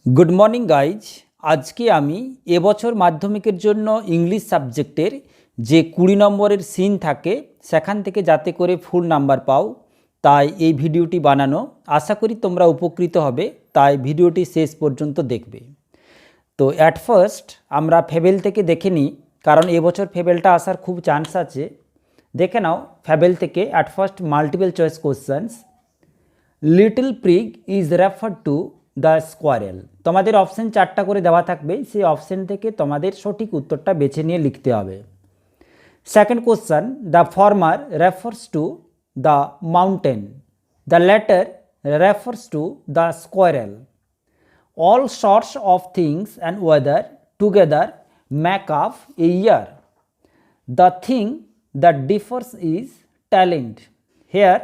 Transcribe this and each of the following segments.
Good morning guys. आज के आमी এবছর মাধ্যমিকের জন্য ইংলিশ সাবজেক্টের যে 20 নম্বরের সিন থাকে সেখান থেকে যাতে করে ফুল নাম্বার পাও তাই এই ভিডিওটি বানানো। আশা করি তোমরা উপকৃত হবে, তাই ভিডিওটি শেষ পর্যন্ত দেখবে। তো অ্যাট ফার্স্ট আমরা ফেবেল থেকে দেখে নিই, কারণ এবছর ফেবেলটা আসার খুব চান্স আছে। দেখে নাও ফেবেল থেকে at first multiple choice questions. Little prig is refer to the squirrel. তোমাদের অপশান 4টা করে দেওয়া থাকবে, সেই অপশান থেকে তোমাদের সঠিক উত্তরটা বেছে নিয়ে লিখতে হবে। Second question, the former refers to the mountain, the latter refers to the squirrel. All sorts of things and weather together make up a year. The thing that differs is talent. Here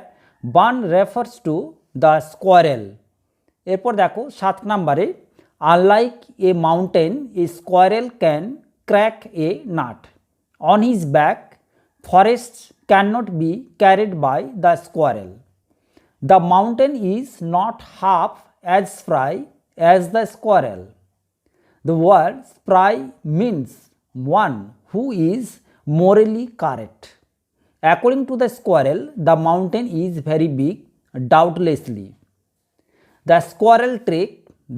bun refers to the squirrel. এরপর দেখো 7 নম্বরে, unlike a mountain a squirrel can crack a nut. On his back forest can not be carried by the squirrel. The mountain is not half as spry as the squirrel. The word spry means one who is morally correct. According to the squirrel, the mountain is very big, doubtlessly. The squirrel trick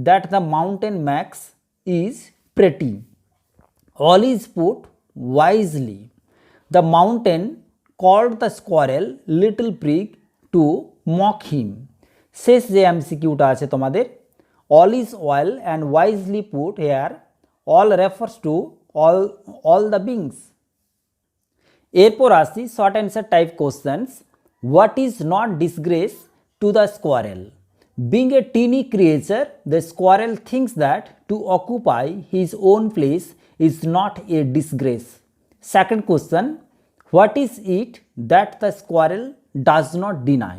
that the mountain makes is pretty. All is put wisely. The mountain called the squirrel little prig to mock him. শেষ যে এমসিকিউটা আছে তোমাদের, all is well and wisely put here, all refers to all the beings. এরপর আসি short answer type questions. What is not disgrace to the squirrel? Being a tiny creature, the squirrel thinks that to occupy his own place is not a disgrace. Second question, what is it that the squirrel does not deny?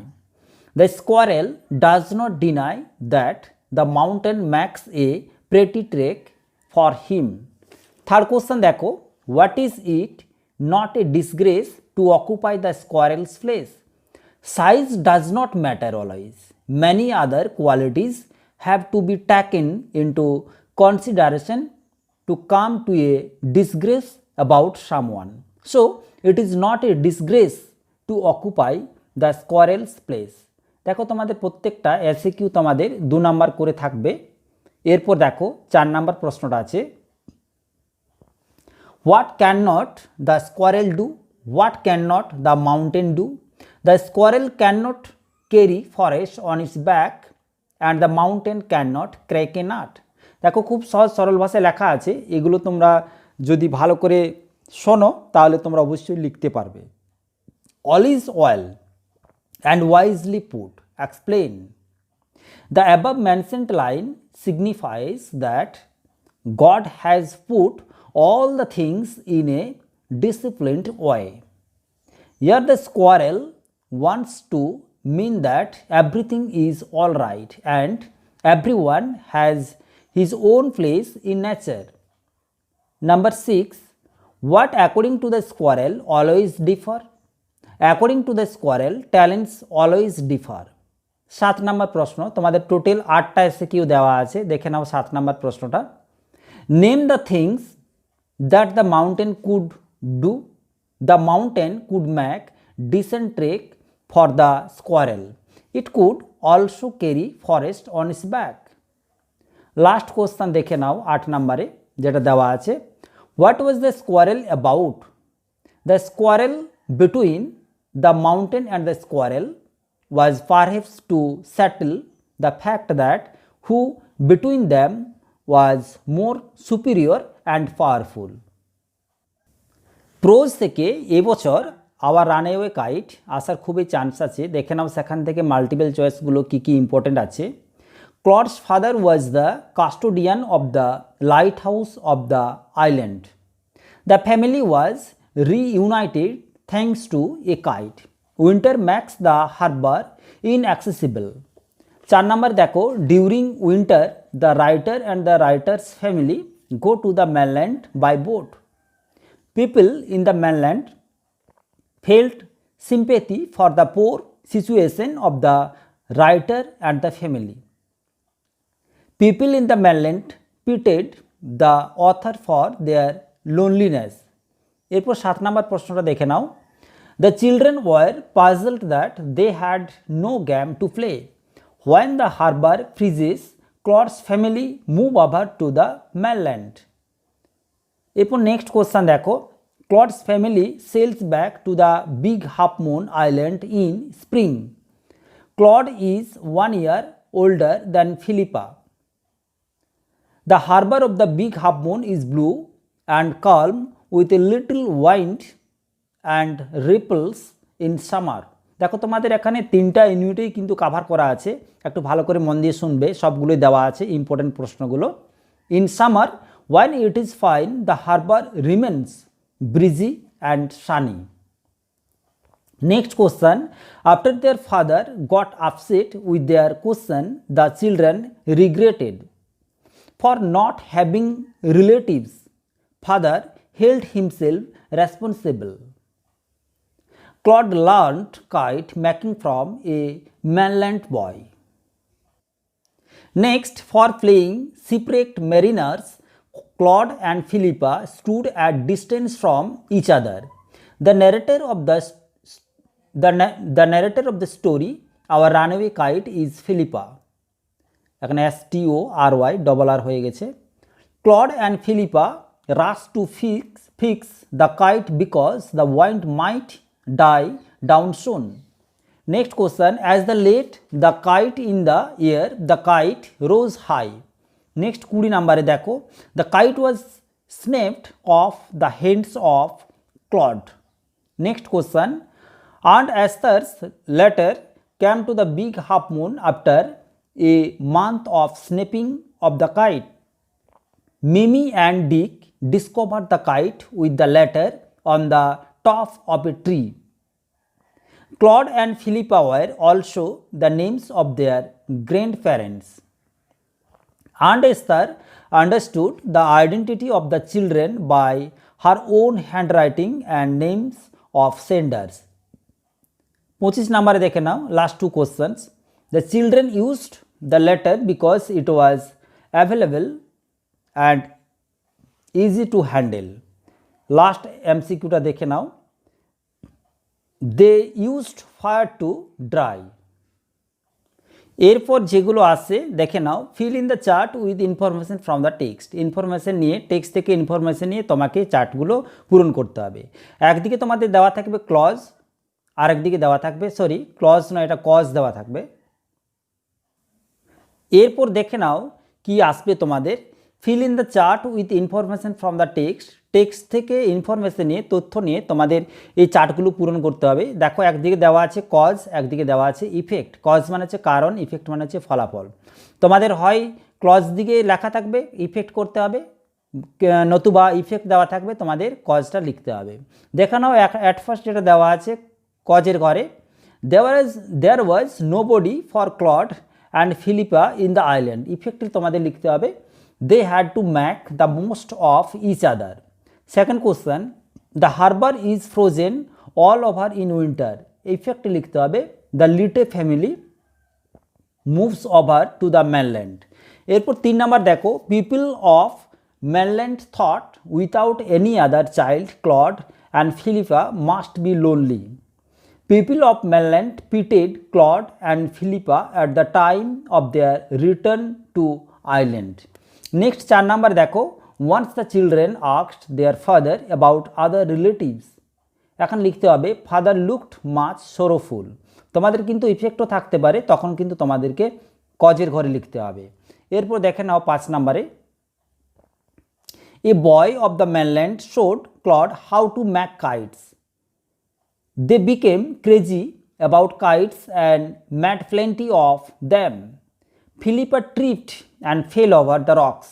The squirrel does not deny that the mountain makes a pretty trek for him. Third question দেখো, what is it not a disgrace to occupy the squirrel's place? Size does not matter always. Many other qualities have to be taken into consideration to come to a disgrace about someone. So, it is not a disgrace to occupy the squirrel's place. দেখো তোমাদের প্রত্যেকটা SCQ তোমাদের 2 number করে থাকবে। এরপর দেখো 4 number প্রশ্নটা আছে, what cannot the squirrel do? What cannot the mountain do? The squirrel cannot carry forest on its back and the mountain cannot crack a nut. দেখো খুব সহজ সরল ভাষায় লেখা আছে, এগুলো তোমরা যদি ভালো করে শোনো তাহলে তোমরা অবশ্যই লিখতে পারবে। all is well and wisely put. Explain. The above mentioned line signifies that God has put all the things in a disciplined way. Here the squirrel wants to mean that everything is all right and everyone has his own place in nature. Number 6, what according to the squirrel always differ? According to the squirrel, talents always differ. 7 নম্বর প্রশ্ন, তোমাদের total 8টা SQ দেওয়া আছে, দেখে নাও 7 নম্বর প্রশ্নটা। Name the things that the mountain could do. The mountain could make decent trek for the squirrel. It could also carry forest on its back. Last question দেখে নাও 8 নম্বরে যেটা দেওয়া আছে, what was the squirrel about? The squirrel between the mountain and the squirrel was perhaps to settle the fact that who between them was more superior and powerful. Pros থেকে এবছর hour runway kite আসার খুবই chance আছে, দেখে নাও সেখান থেকে multiple চয়েসগুলো কী কী important আছে। Claude's father was the custodian of the lighthouse of the island. The family was reunited thanks to a kite. Winter makes the harbour inaccessible. 4 number দেখো, during winter the writer and the writer's family go to the mainland by boat. People in the mainland felt sympathy for the poor situation of the writer and the family. People in the mainland pitied the author for their loneliness. এরপর 7 নম্বর প্রশ্নটা দেখে নাও। The children were puzzled that they had no game to play. When the harbor freezes, Claude's family move over to the mainland. এরপর next question দেখো। Claude's family sails back to the Big Half Moon Island in spring. Claude is 1 year older than Philippa. The harbor of the Big Half Moon is blue and calm with a little wind and ripples in summer. দেখো তোমাদের এখানে 3টা ইউনিটেই কিন্তু cover করা আছে, একটু ভালো করে মন দিয়ে শুনবে, সবগুলোই দেওয়া আছে ইম্পর্টেন্ট প্রশ্নগুলো। In summer when it is fine the harbor remains breezy and sunny. Next question, after their father got upset with their question the children regretted for not having relatives. Father held himself responsible. Claude learned kite making from a mainland boy. Next, for playing shipwrecked mariners, Claude and Philippa stood at distance from each other. The narrator of the story, our runaway kite, is Philippa. এখানে STORY double R হয়ে গেছে। Claude and Philippa rushed to fix the kite because the wind might die down soon. Next question, as they laid the kite in the air, the kite rose high. Next 20 নম্বরে দেখো, the kite was snapped off the hands of Claude. Next question, Aunt Esther's letter came to the Big Half Moon after a month of snapping of the kite. Mimi and Dick discovered the kite with the letter on the top of a tree. Claude and Philippa were also the names of their grandparents. Aunt Esther understood the identity of the children by her own handwriting and names of senders. 25 নম্বরে দেখে নাও, last 2 questions. The children used the letter because it was available and easy to handle. Last MCQটা দেখে নাও, they used fire to dry. এরপর যেগুলো আছে দেখে নাও, fill in the chart with information from the text. Information নিয়ে, text থেকে information নিয়ে তোমাকে চার্টগুলো পূরণ করতে হবে। একদিকে তোমাদের দেওয়া থাকবে ক্লজ, আর একদিকে দেওয়া থাকবে ক্লজ নয়, এটা কজ দেওয়া থাকবে। এরপর দেখে নাও কি আসবে তোমাদের, fill in the chart with information from the text. Text থেকে ইনফরমেশন নিয়ে, তথ্য নিয়ে তোমাদের এই চার্টগুলো পূরণ করতে হবে। দেখো একদিকে দেওয়া আছে কজ, একদিকে দেওয়া আছে ইফেক্ট। কজ মানে হচ্ছে কারণ, ইফেক্ট মানে হচ্ছে ফলাফল। তোমাদের হয় ক্লজ দিকে লেখা থাকবে ইফেক্ট করতে হবে, নতুবা ইফেক্ট দেওয়া থাকবে তোমাদের কজটা লিখতে হবে। দেখে নাও অ্যাট ফার্স্ট যেটা দেওয়া আছে কজের ঘরে, there was nobody for Claude and Philippa in the island. ইফেক্টে তোমাদের লিখতে হবে they had to make the most of each other. Second question, the harbor is frozen all over in winter. Effect লিখতে হবে the Litte family moves over to the mainland. এরপর 3 নম্বর দেখো, people of mainland thought without any other child Claude and Philippa must be lonely. People of mainland pitied Claude and Philippa at the time of their return to island. Next 4 number দেখো, once the children asked their father about other relatives. এখন লিখতে হবে father looked much sorrowful. তোমাদের কিন্তু ইফেক্টও থাকতে পারে, তখন কিন্তু তোমাদেরকে কজের ঘরে লিখতে হবে। এরপর দেখে নাও 5 নম্বরে, a boy of the mainland showed Claude how to make kites. They became crazy about kites and made plenty of them. Philippa tripped and fell over the rocks.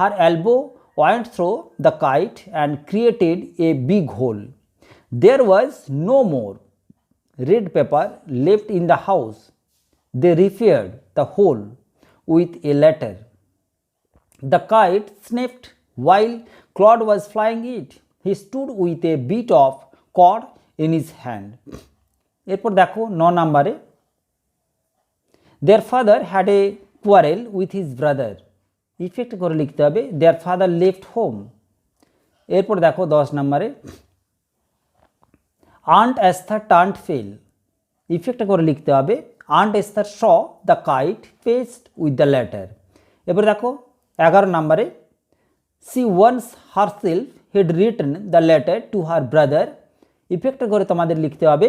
Her elbow went through the kite and created a big hole. There was no more red paper left in the house. They repaired the hole with a letter. The kite snapped while Claude was flying it. He stood with a bit of cord in his hand. এরপর দেখো 9 নম্বরে, their father had a quarrel with his brother, effect করে লিখতে হবে their father left home. এরপর দেখো 10 নম্বরে aunt Esther turned fail, effect করে লিখতে হবে aunt Esther saw the kite fest with the letter. এরপর দেখো 11 নম্বরে she once herself had written the letter to her brother, effect করে তোমাদের লিখতে হবে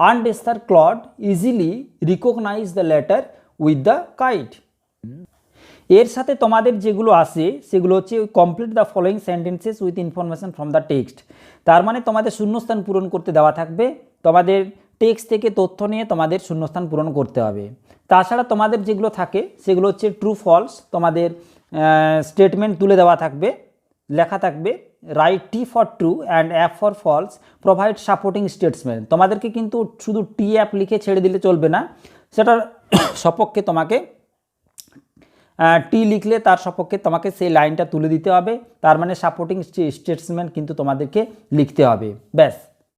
aunt Esther could easily recognise the letter with the kite. এর সাথে তোমাদের যেগুলো আসে সেগুলো হচ্ছে complete the following sentences with information from the text, তার মানে তোমাদের শূন্যস্থান পূরণ করতে দেওয়া থাকবে, তোমাদের টেক্সট থেকে তথ্য নিয়ে তোমাদের শূন্যস্থান পূরণ করতে হবে। তাছাড়া তোমাদের যেগুলো থাকে সেগুলো হচ্ছে ট্রু ফলস, তোমাদের স্টেটমেন্ট তুলে দেওয়া থাকবে, লেখা থাকবে write T for true and F for false, provide supporting statement. তোমাদেরকে কিন্তু শুধু টি অ্যাপ লিখে ছেড়ে দিলে চলবে না, সেটার সপক্ষে তোমাকে টি লিখলে তার সপক্ষে তোমাকে সেই লাইনটা তুলে দিতে হবে, তার মানে সাপোর্টিং স্টেটমেন্ট কিন্তু তোমাদেরকে লিখতে হবে। ব্যাস।